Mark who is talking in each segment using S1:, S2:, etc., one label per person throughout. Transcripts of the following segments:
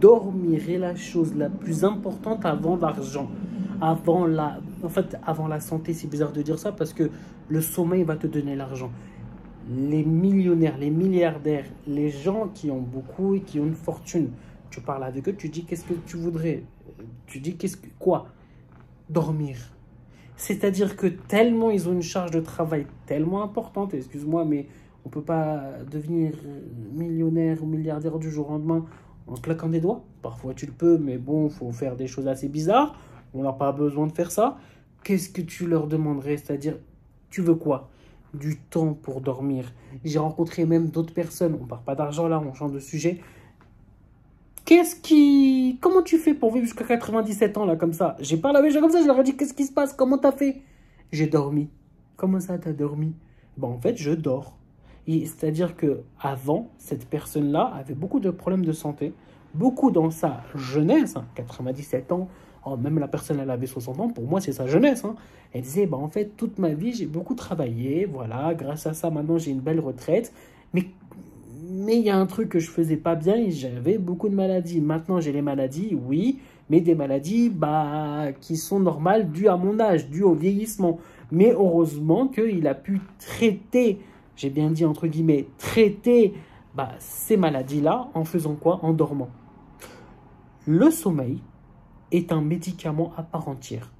S1: dormir est la chose la plus importante avant l'argent. Avant la santé, c'est bizarre de dire ça parce que le sommeil va te donner l'argent. Les millionnaires, les milliardaires, les gens qui ont beaucoup et qui ont une fortune, tu parles avec eux, tu dis qu'est-ce que tu voudrais? Tu dis quoi? Dormir. C'est-à-dire que tellement ils ont une charge de travail tellement importante, excuse-moi, mais on ne peut pas devenir millionnaire ou milliardaire du jour au lendemain en claquant des doigts. Parfois tu le peux, mais bon, il faut faire des choses assez bizarres. On n'a pas besoin de faire ça. Qu'est-ce que tu leur demanderais? C'est-à-dire, tu veux quoi? Du temps pour dormir. J'ai rencontré même d'autres personnes, on ne parle pas d'argent là, on change de sujet. Comment tu fais pour vivre jusqu'à 97 ans là comme ça? J'ai parlé avec les gens comme ça, je leur ai dit qu'est-ce qui se passe? Comment t'as fait? J'ai dormi. Comment ça t'as dormi? Ben, en fait, je dors. C'est-à-dire que avant, cette personne-là avait beaucoup de problèmes de santé, beaucoup dans sa jeunesse, 97 ans, oh, même la personne elle avait 60 ans, pour moi c'est sa jeunesse. Elle disait, bah, en fait, toute ma vie j'ai beaucoup travaillé, voilà, grâce à ça maintenant j'ai une belle retraite, mais il y a un truc que je faisais pas bien et j'avais beaucoup de maladies. Maintenant, j'ai les maladies, oui, mais des maladies qui sont normales dues à mon âge, dues au vieillissement. Mais heureusement qu'il a pu traiter, j'ai bien dit entre guillemets, traiter ces maladies-là en faisant quoi? En dormant. Le sommeil est un médicament à part entière.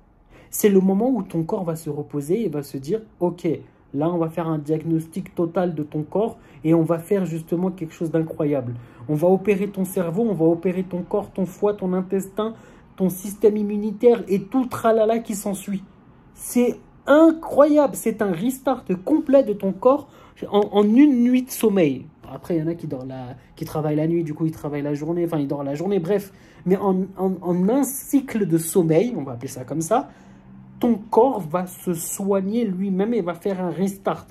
S1: C'est le moment où ton corps va se reposer et va se dire, ok, là, on va faire un diagnostic total de ton corps et on va faire justement quelque chose d'incroyable. On va opérer ton cerveau, on va opérer ton corps, ton foie, ton intestin, ton système immunitaire et tout le tralala qui s'ensuit. C'est incroyable, c'est un restart complet de ton corps en une nuit de sommeil. Après, il y en a qui travaillent la nuit, du coup, ils travaillent la journée, enfin, ils dorment la journée, bref. Mais en un cycle de sommeil, on va appeler ça comme ça, ton corps va se soigner lui-même et va faire un restart.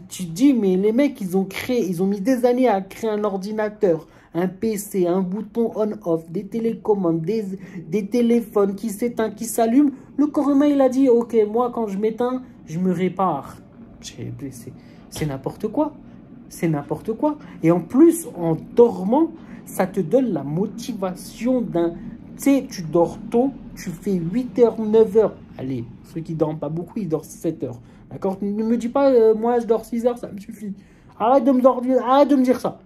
S1: Tu dis, mais les mecs, ils ont mis des années à créer un ordinateur, un PC, un bouton on-off, des télécommandes, des téléphones qui s'éteignent, qui s'allument. Le corps humain, il a dit, ok, moi, quand je m'éteins, je me répare. C'est n'importe quoi. C'est n'importe quoi. Et en plus, en dormant, ça te donne la motivation d'un... Tu sais, tu dors tôt, tu fais 8 heures, 9 heures. Allez, ceux qui ne dorment pas beaucoup, ils dorment 7 heures. D'accord? Ne me dis pas, moi, je dors 6 heures, ça me suffit. Arrête de me dire ça.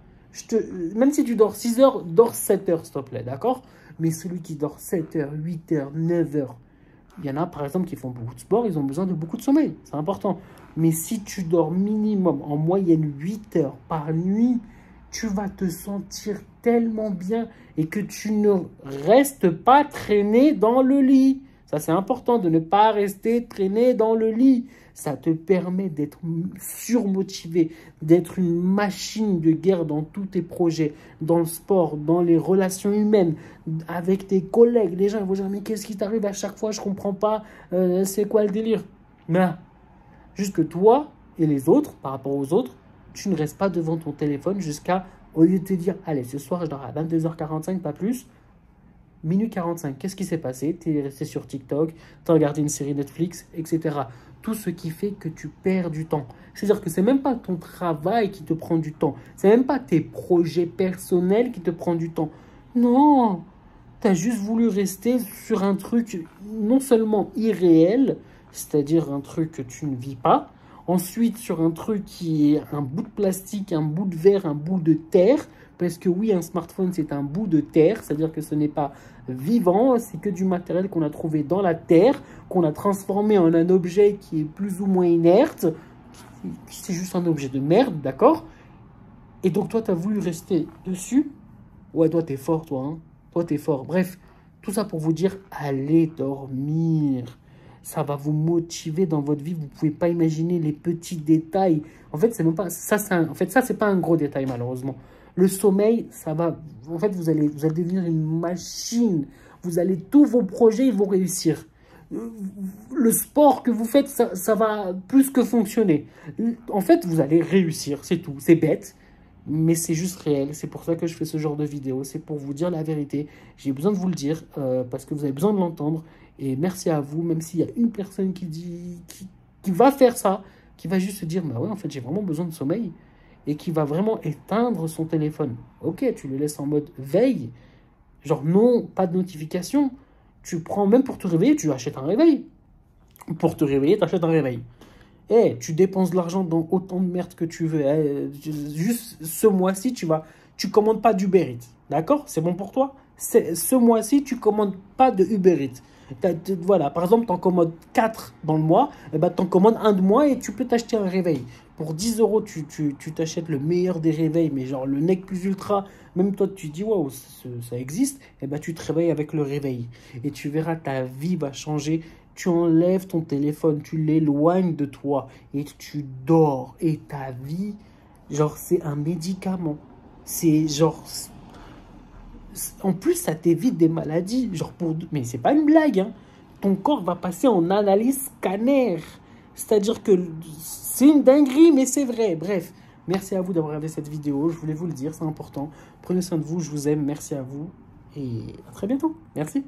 S1: Même si tu dors 6 heures, dors 7 heures, s'il te plaît. D'accord? Mais celui qui dort 7 heures, 8 heures, 9 heures, il y en a, par exemple, qui font beaucoup de sport, ils ont besoin de beaucoup de sommeil. C'est important. Mais si tu dors minimum, en moyenne, 8 heures par nuit, tu vas te sentir tellement bien et que tu ne restes pas traîné dans le lit. Ça, c'est important de ne pas rester traîné dans le lit. Ça te permet d'être surmotivé, d'être une machine de guerre dans tous tes projets, dans le sport, dans les relations humaines, avec tes collègues. Les gens vont dire, mais qu'est-ce qui t'arrive à chaque fois? Je ne comprends pas. C'est quoi le délire? Mais juste que toi et les autres, par rapport aux autres, tu ne restes pas devant ton téléphone jusqu'à, au lieu de te dire, allez, ce soir, je dors à 22h45, pas plus, minuit 45, qu'est-ce qui s'est passé? Tu es resté sur TikTok, tu as regardé une série Netflix, etc. Tout ce qui fait que tu perds du temps. C'est-à-dire que ce n'est même pas ton travail qui te prend du temps. Ce n'est même pas tes projets personnels qui te prennent du temps. Non, tu as juste voulu rester sur un truc non seulement irréel, c'est-à-dire un truc que tu ne vis pas, ensuite sur un truc qui est un bout de plastique, un bout de verre, un bout de terre, parce que oui, un smartphone, c'est un bout de terre, c'est-à-dire que ce n'est pas vivant, c'est que du matériel qu'on a trouvé dans la terre, qu'on a transformé en un objet qui est plus ou moins inerte, c'est juste un objet de merde, d'accord? Et donc toi, tu as voulu rester dessus. Ouais, toi, t'es fort, toi, hein. Toi, t'es fort. Bref, tout ça pour vous dire, allez dormir. Ça va vous motiver dans votre vie. Vous ne pouvez pas imaginer les petits détails. En fait, c'est même pas ça. Ça, c'est pas un gros détail, malheureusement. Le sommeil, ça va... En fait, vous allez devenir une machine. Tous vos projets, ils vont réussir. Le sport que vous faites, ça va plus que fonctionner. En fait, vous allez réussir, c'est tout. C'est bête, mais c'est juste réel. C'est pour ça que je fais ce genre de vidéo. C'est pour vous dire la vérité. J'ai besoin de vous le dire parce que vous avez besoin de l'entendre. Et merci à vous, même s'il y a une personne qui va faire ça, qui va juste se dire, bah ouais, en fait, j'ai vraiment besoin de sommeil, et qui va vraiment éteindre son téléphone. Ok, tu le laisses en mode veille, Genre, non, pas de notification. Tu prends, même pour te réveiller, tu achètes un réveil. Pour te réveiller, tu achètes un réveil. Eh, tu dépenses de l'argent dans autant de merde que tu veux. Juste ce mois-ci, tu commandes pas d'Uber Eats. D'accord? C'est bon pour toi? Ce mois-ci, tu commandes pas de Uber Eats. Voilà, par exemple, tu en commandes 4 dans le mois, et ben, tu en commandes un de mois et tu peux t'acheter un réveil. Pour 10 euros, tu t'achètes le meilleur des réveils, mais genre le nec plus ultra. Même toi, tu dis, waouh, ça existe. Et ben, tu te réveilles avec le réveil. Et tu verras, ta vie va changer. Tu enlèves ton téléphone, tu l'éloignes de toi et tu dors. Et ta vie, genre, c'est un médicament. C'est genre... En plus, ça t'évite des maladies. Genre mais c'est pas une blague, hein. Ton corps va passer en analyse scanner. C'est-à-dire que c'est une dinguerie, mais c'est vrai. Bref, merci à vous d'avoir regardé cette vidéo. Je voulais vous le dire, c'est important. Prenez soin de vous, je vous aime. Merci à vous. Et à très bientôt. Merci.